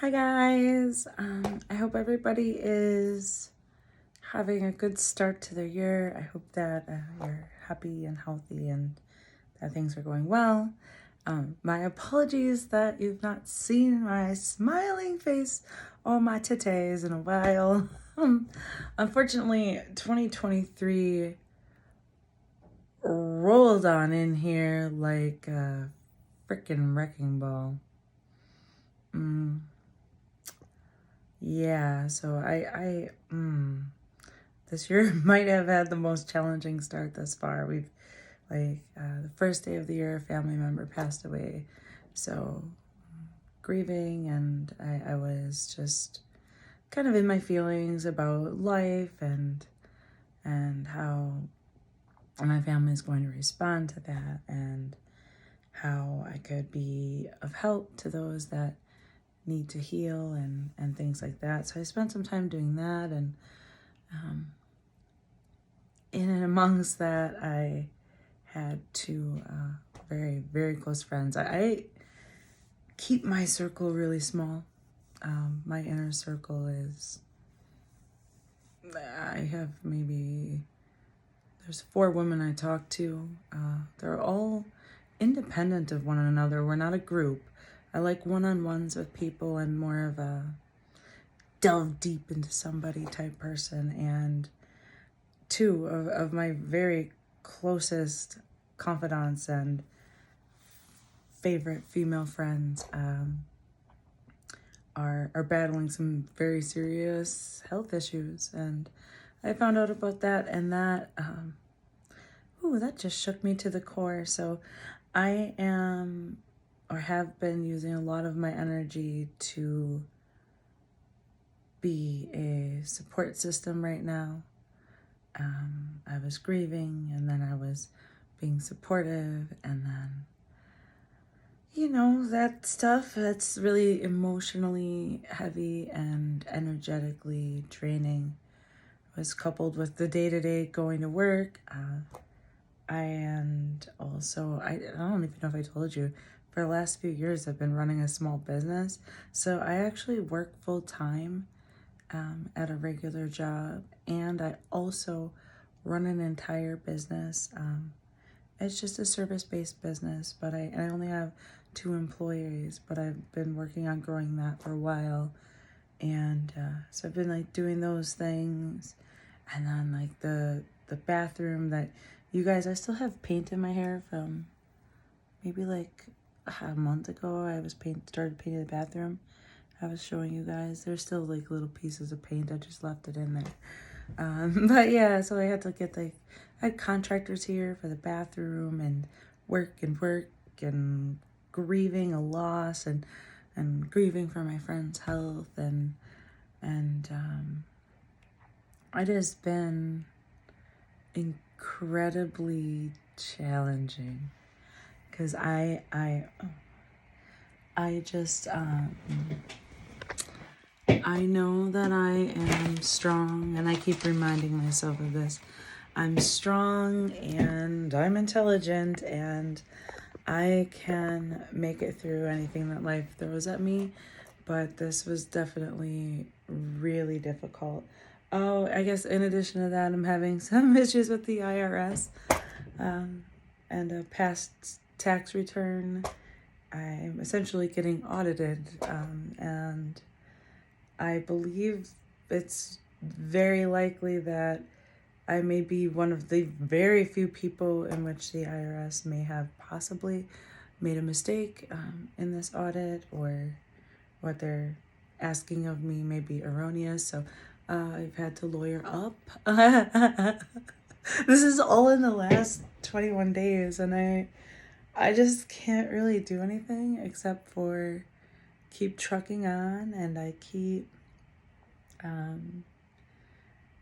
Hi guys, I hope everybody is having a good start to their year. I hope that you're happy and healthy and that things are going well. My apologies that you've not seen my smiling face or my titties in a while. Unfortunately, 2023 rolled on in here like a freaking wrecking ball. Yeah, so this year might have had the most challenging start thus far. We've the first day of the year, a family member passed away, so grieving, and I was just kind of in my feelings about life and how my family is going to respond to that, and how I could be of help to those that need to heal and things like that. So I spent some time doing that, and in and amongst that, I had two very, very close friends. I keep my circle really small. My inner circle is, I have there's 4 women I talk to. They're all independent of one another. We're not a group. I like one-on-ones with people. I'm more of a delve deep into somebody type person. And 2 of my very closest confidants and favorite female friends are battling some very serious health issues, and I found out about that, and that that just shook me to the core. So I am or have been using a lot of my energy to be a support system right now. I was grieving, and then I was being supportive, and then that stuff that's really emotionally heavy and energetically draining was coupled with the day-to-day going to work. And also, I don't even know if I told you, for the last few years I've been running a small business. So I actually work full-time at a regular job, and I also run an entire business. It's just a service-based business, but I only have 2 employees, but I've been working on growing that for a while. And so I've been doing those things. And then the bathroom that you guys, I still have paint in my hair from maybe a month ago. Started painting the bathroom. I was showing you guys. There's still little pieces of paint. I just left it in there. But yeah, so I had to get I had contractors here for the bathroom, and work and grieving a loss, and grieving for my friend's health, and it has been incredibly challenging, because I just I know that I am strong, and I keep reminding myself of this. I'm strong, and I'm intelligent, and I can make it through anything that life throws at me. But this was definitely really difficult. Oh, I guess in addition to that, I'm having some issues with the IRS and a past tax return. I'm essentially getting audited, and I believe it's very likely that I may be one of the very few people in which the IRS may have possibly made a mistake in this audit, or what they're asking of me may be erroneous. So I've had to lawyer up. This is all in the last 21 days, and I just can't really do anything except for keep trucking on, and I keep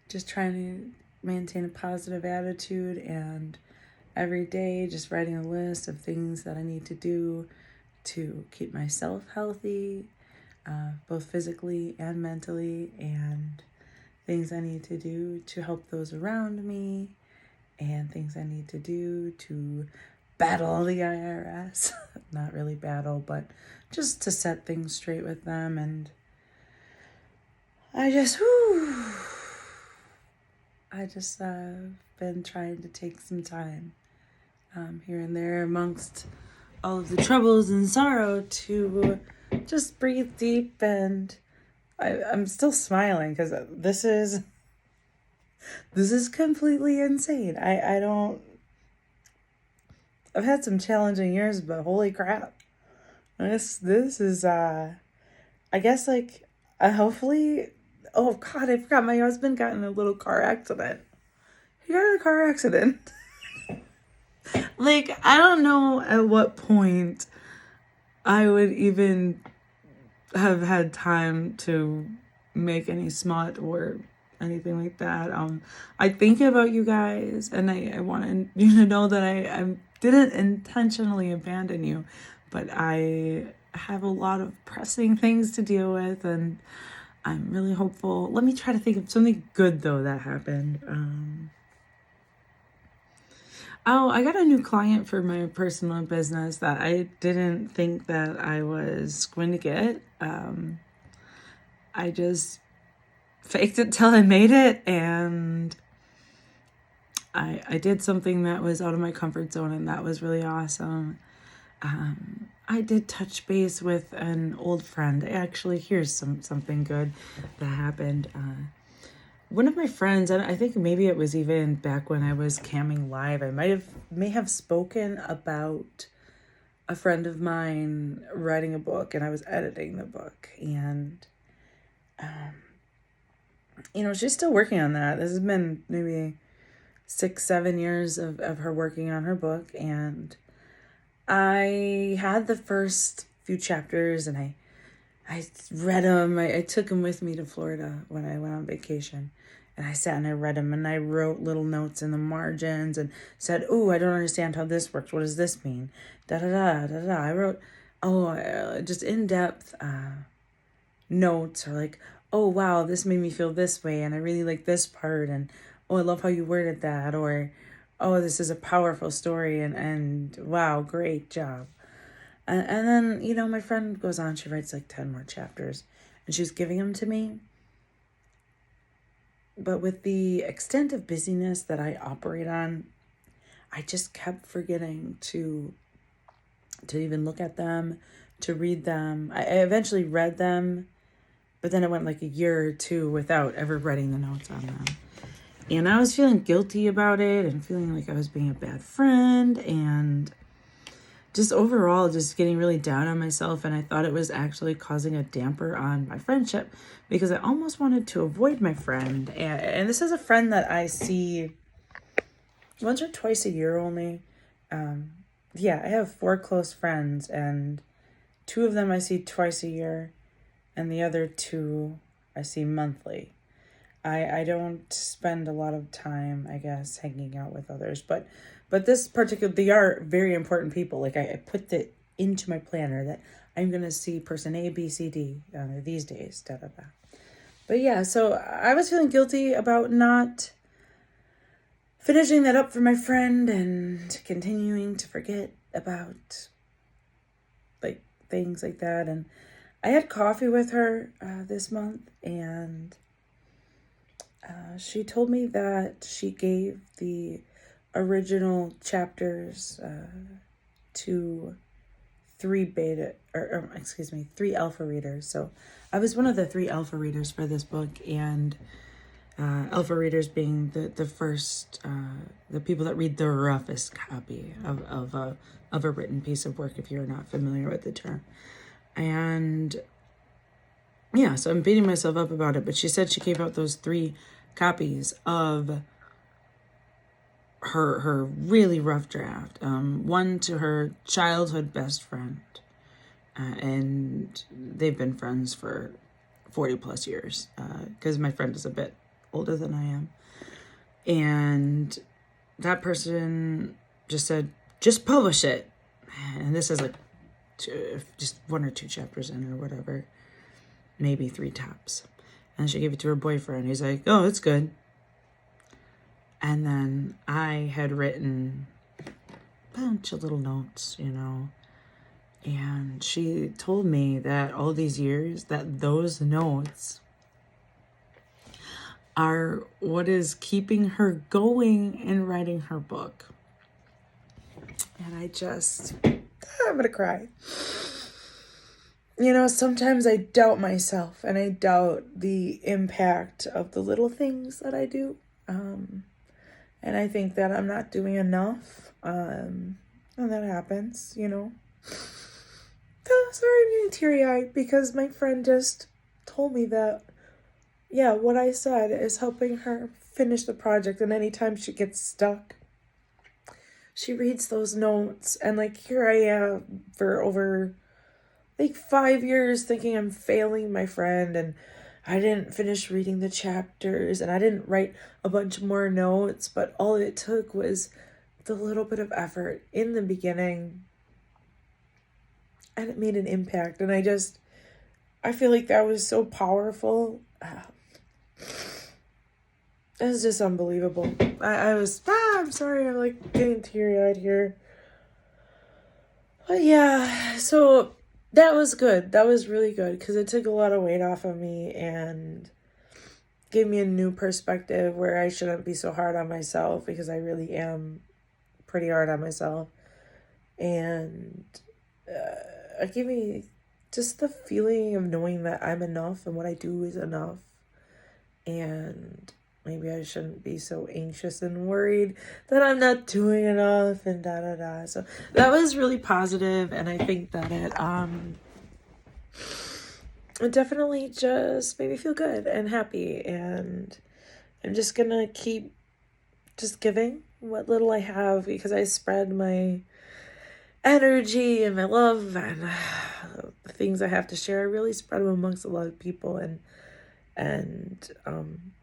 just trying to maintain a positive attitude, and every day just writing a list of things that I need to do to keep myself healthy, both physically and mentally, and things I need to do to help those around me, and things I need to do to battle the IRS. Not really battle, but just to set things straight with them. And I just been trying to take some time here and there amongst all of the troubles and sorrow to just breathe deep. And I'm still smiling because this is completely insane. I've had some challenging years, but holy crap. This is, I guess, like, hopefully, oh God, I forgot my husband got in a little car accident. He got in a car accident. Like, I don't know at what point I would even have had time to make any smut or anything like that. I think about you guys, and I want you to know that I didn't intentionally abandon you, but I have a lot of pressing things to deal with, and I'm really hopeful. Let me try to think of something good though that happened. I got a new client for my personal business that I didn't think that I was going to get. I just faked it till I made it, and I did something that was out of my comfort zone, and that was really awesome. I did touch base with an old friend. Actually, here's something good that happened. One of my friends, and I think maybe it was even back when I was camming live, I may have spoken about a friend of mine writing a book, and I was editing the book, and she's still working on that. This has been maybe 6-7 years of her working on her book, and I had the first few chapters, and I read them. I took them with me to Florida when I went on vacation, and I sat and I read them, and I wrote little notes in the margins and said, "Oh, I don't understand how this works. What does this mean? Da da da da da." I wrote, just in-depth notes, or like, "Oh wow, this made me feel this way, and I really like this part, and oh, I love how you worded that," or, "Oh, this is a powerful story, and wow, great job." And then, my friend goes on, she writes like 10 more chapters, and she's giving them to me. But with the extent of busyness that I operate on, I just kept forgetting to even look at them, to read them. I eventually read them, but then it went like a year or two without ever writing the notes on them. And I was feeling guilty about it, and feeling like I was being a bad friend, and just overall just getting really down on myself. And I thought it was actually causing a damper on my friendship, because I almost wanted to avoid my friend. And this is a friend that I see once or twice a year only. I have 4 close friends, and 2 of them I see twice a year, and the other 2 I see monthly. I don't spend a lot of time, I guess, hanging out with others, but this particular, they are very important people. Like, I put it into my planner that I'm going to see person A, B, C, D these days, da, da, da. But yeah, so I was feeling guilty about not finishing that up for my friend, and continuing to forget about, like, things like that. And I had coffee with her this month, and she told me that she gave the original chapters to 3 alpha readers. So I was one of the 3 alpha readers for this book, and alpha readers being the first, the people that read the roughest copy of a written piece of work, if you're not familiar with the term. And yeah, so I'm beating myself up about it, but she said she gave out those 3 copies of her really rough draft. One to her childhood best friend, and they've been friends for 40 plus years, because my friend is a bit older than I am. And that person just said, just publish it. And this is like just 1 or 2 chapters in, or whatever, maybe 3 tops. And she gave it to her boyfriend. He's like, "Oh, it's good." And then I had written bunch of little notes, you know. And she told me that all these years that those notes are what is keeping her going in writing her book. And I'm gonna cry. You know, sometimes I doubt myself and I doubt the impact of the little things that I do. And I think that I'm not doing enough. And that happens, you know. Oh, sorry, I'm getting teary-eyed because my friend just told me that, yeah, what I said is helping her finish the project. And anytime she gets stuck, she reads those notes. And like, here I am for over like 5 years thinking I'm failing my friend, and I didn't finish reading the chapters, and I didn't write a bunch more notes, but all it took was the little bit of effort in the beginning, and it made an impact. And I feel like that was so powerful. It was just unbelievable. I'm sorry, I'm like getting teary-eyed here. But yeah, so that was good. That was really good because it took a lot of weight off of me and gave me a new perspective where I shouldn't be so hard on myself, because I really am pretty hard on myself. And it gave me just the feeling of knowing that I'm enough and what I do is enough. And maybe I shouldn't be so anxious and worried that I'm not doing enough and da-da-da. So that was really positive, and I think that it definitely just made me feel good and happy. And I'm just gonna keep just giving what little I have, because I spread my energy and my love and the things I have to share. I really spread them amongst a lot of people, and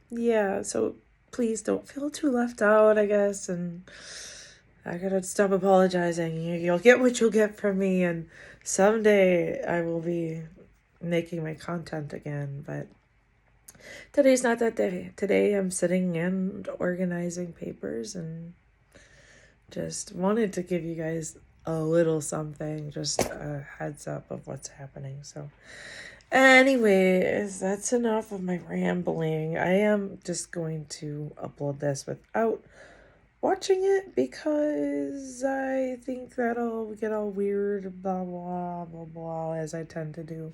yeah, so please don't feel too left out, I guess. And I gotta stop apologizing. You'll get what you'll get from me, and someday I will be making my content again. But today's not that day. Today I'm sitting and organizing papers, and just wanted to give you guys a little something, just a heads up of what's happening. So anyways, that's enough of my rambling. I am just going to upload this without watching it, because I think that'll get all weird, blah, blah, blah, blah, as I tend to do.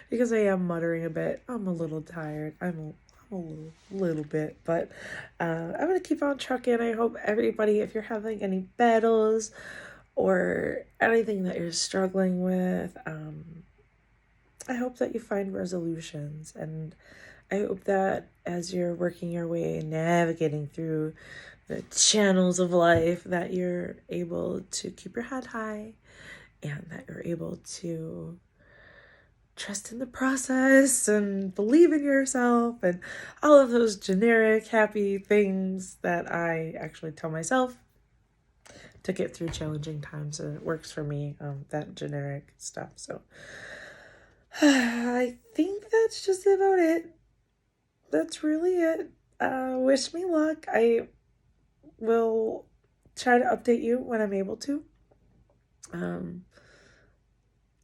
Because I am muttering a bit. I'm a little tired. I'm a little bit, but I'm going to keep on trucking. I hope everybody, if you're having any battles or anything that you're struggling with, I hope that you find resolutions, and I hope that as you're working your way, navigating through the channels of life, that you're able to keep your head high, and that you're able to trust in the process and believe in yourself and all of those generic happy things that I actually tell myself to get through challenging times. And it works for me, that generic stuff. So I think that's just about it. That's really it. Wish me luck. I will try to update you when I'm able to.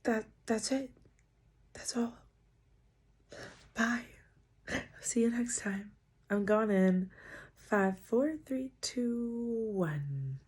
That's it. That's all. Bye. See you next time. I'm gone in 5, 4, 3, 2, 1.